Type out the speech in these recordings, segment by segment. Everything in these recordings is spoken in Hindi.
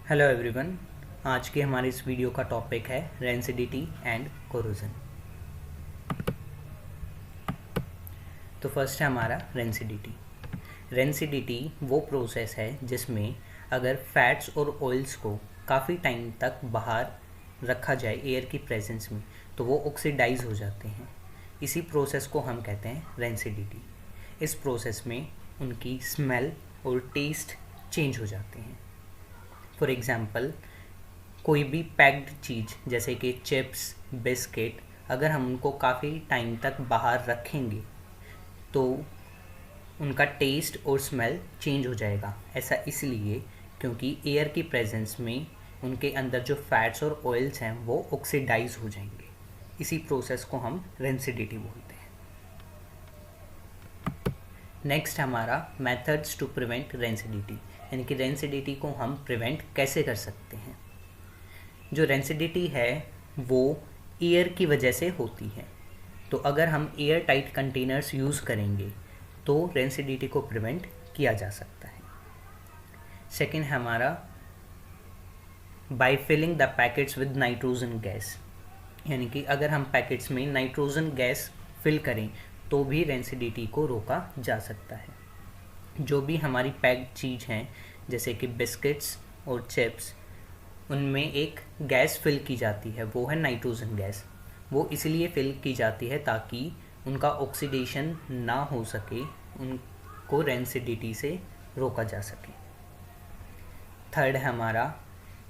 Hello everyone. आज के हमारे इस वीडियो का टॉपिक है रेंसिडिटी एंड कोरोजन। तो फर्स्ट है हमारा रेंसिडिटी। रेंसिडिटी वो प्रोसेस है जिसमें अगर फैट्स और ऑयल्स को काफ़ी टाइम तक बाहर रखा जाए एयर की प्रेजेंस में तो वो ऑक्सीडाइज हो जाते हैं। इसी प्रोसेस को हम कहते हैं रेंसिडिटी। इस प्रोसेस में उनकी स्मेल और टेस्ट चेंज हो जाते हैं। फॉर एग्ज़ाम्पल, कोई भी पैक्ड चीज़ जैसे कि चिप्स, बिस्किट, अगर हम उनको काफ़ी टाइम तक बाहर रखेंगे तो उनका टेस्ट और स्मेल चेंज हो जाएगा। ऐसा इसलिए क्योंकि एयर की प्रेजेंस में उनके अंदर जो फैट्स और ऑयल्स हैं वो ऑक्सीडाइज हो जाएंगे। इसी प्रोसेस को हम रेंसिडिटी बोलते हैं। नेक्स्ट हमारा मेथड्स टू प्रिवेंट रेंसिडिटी, यानी कि रेंसिडिटी को हम प्रिवेंट कैसे कर सकते हैं। जो रेंसिडिटी है वो एयर की वजह से होती है, तो अगर हम एयर टाइट कंटेनर्स यूज़ करेंगे तो रेंसिडिटी को प्रिवेंट किया जा सकता है। सेकेंड है हमारा by filling the packets with nitrogen gas, यानी कि अगर हम पैकेट्स में नाइट्रोजन गैस फिल करें तो भी रेंसिडिटी को रोका जा सकता है। जो भी हमारी पैक्ड चीज़ हैं जैसे कि बिस्किट्स और चिप्स, उनमें एक गैस फिल की जाती है, वो है नाइट्रोजन गैस। वो इसलिए फिल की जाती है ताकि उनका ऑक्सीडेशन ना हो सके, उनको रेंसिडिटी से रोका जा सके। थर्ड है हमारा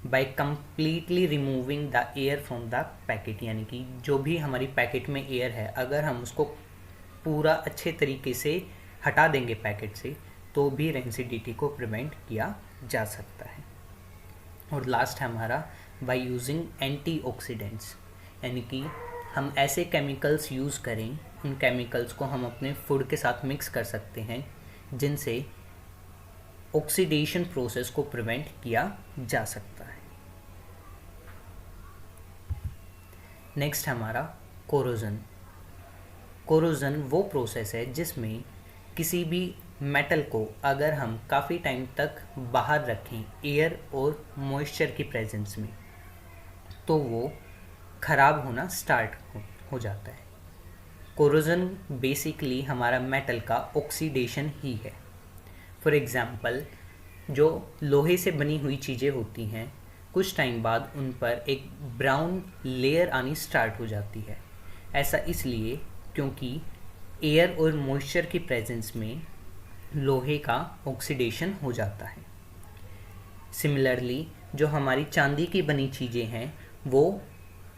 by completely removing the air from the packet, यानी कि जो भी हमारी पैकेट में एयर है अगर हम उसको पूरा अच्छे तरीके से हटा देंगे पैकेट से तो भी रेंसिडिटी को प्रिवेंट किया जा सकता है। और लास्ट है हमारा बाय यूजिंग एंटीऑक्सीडेंट्स, यानी कि हम ऐसे केमिकल्स यूज़ करें, उन केमिकल्स को हम अपने फूड के साथ मिक्स कर सकते हैं जिनसे ऑक्सीडेशन प्रोसेस को प्रिवेंट किया जा सकता है। नेक्स्ट हमारा कोरोजन। कोरोजन वो प्रोसेस है जिसमें किसी भी मेटल को अगर हम काफ़ी टाइम तक बाहर रखें एयर और मॉइस्चर की प्रेजेंस में तो वो ख़राब होना स्टार्ट हो जाता है। कोरोजन बेसिकली हमारा मेटल का ऑक्सीडेशन ही है। फॉर एग्ज़ाम्पल, जो लोहे से बनी हुई चीज़ें होती हैं कुछ टाइम बाद उन पर एक ब्राउन लेयर आनी स्टार्ट हो जाती है। ऐसा इसलिए क्योंकि एयर और मॉइस्चर की प्रेजेंस में लोहे का ऑक्सीडेशन हो जाता है। सिमिलरली जो हमारी चांदी की बनी चीज़ें हैं वो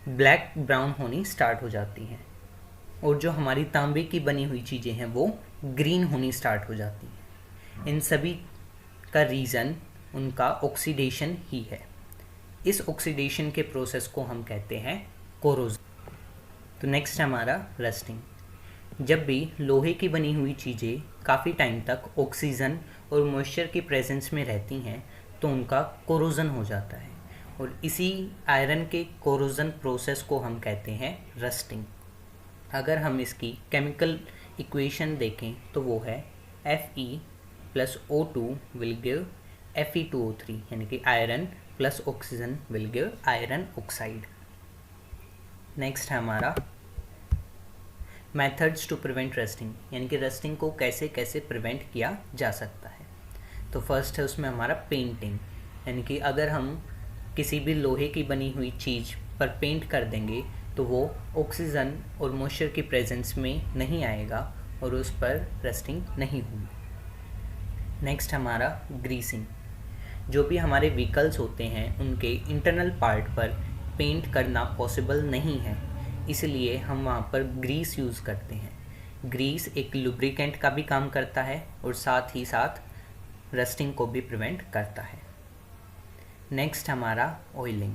ब्लैक ब्राउन होनी स्टार्ट हो जाती हैं, और जो हमारी तांबे की बनी हुई चीज़ें हैं वो ग्रीन होनी स्टार्ट हो जाती हैं। इन सभी का रीज़न उनका ऑक्सीडेशन ही है। इस ऑक्सीडेशन के प्रोसेस को हम कहते हैं कोरोजन। तो नेक्स्ट हमारा रस्टिंग। जब भी लोहे की बनी हुई चीज़ें काफ़ी टाइम तक ऑक्सीजन और मॉइस्चर की प्रेजेंस में रहती हैं तो उनका कोरोजन हो जाता है, और इसी आयरन के कोरोजन प्रोसेस को हम कहते हैं रस्टिंग। अगर हम इसकी केमिकल इक्वेशन देखें तो वो है Fe+O2 विल गिव Fe2O3, यानी कि iron plus oxygen will give iron oxide. Next है हमारा मेथड्स टू प्रिवेंट रस्टिंग, यानी कि रस्टिंग को कैसे कैसे प्रिवेंट किया जा सकता है। तो फर्स्ट है उसमें हमारा पेंटिंग, यानी कि अगर हम किसी भी लोहे की बनी हुई चीज़ पर पेंट कर देंगे तो वो ऑक्सीजन और मॉइस्चर की प्रेजेंस में नहीं आएगा और उस पर रस्टिंग नहीं होगी। नेक्स्ट हमारा ग्रीसिंग। जो भी हमारे व्हीकल्स होते हैं उनके इंटरनल पार्ट पर पेंट करना पॉसिबल नहीं है, इसलिए हम वहाँ पर ग्रीस यूज़ करते हैं। ग्रीस एक लुब्रिकेंट का भी काम करता है और साथ ही साथ रस्टिंग को भी प्रिवेंट करता है। नेक्स्ट हमारा ऑयलिंग।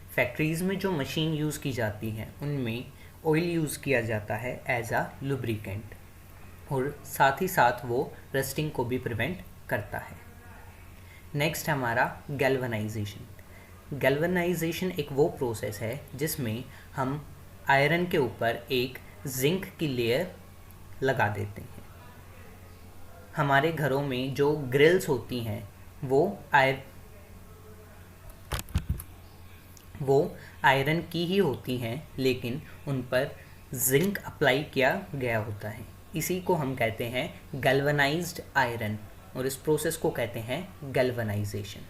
फैक्ट्रीज़ में जो मशीन यूज़ की जाती है उनमें ऑयल यूज़ किया जाता है एज आ लुब्रिकेंट, और साथ ही साथ वो रस्टिंग को भी प्रिवेंट करता है। नेक्स्ट हमारा गैल्वनाइजेशन। गैल्वनाइजेशन एक वो प्रोसेस है जिसमें हम आयरन के ऊपर एक जिंक की लेयर लगा देते हैं। हमारे घरों में जो ग्रिल्स होती हैं वो वो आयरन की ही होती हैं, लेकिन उन पर जिंक अप्लाई किया गया होता है। इसी को हम कहते हैं गैल्वनाइज्ड आयरन, और इस प्रोसेस को कहते हैं गैल्वनाइजेशन।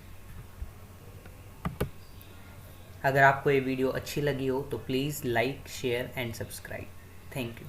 अगर आपको ये वीडियो अच्छी लगी हो तो please like, share and subscribe. Thank you.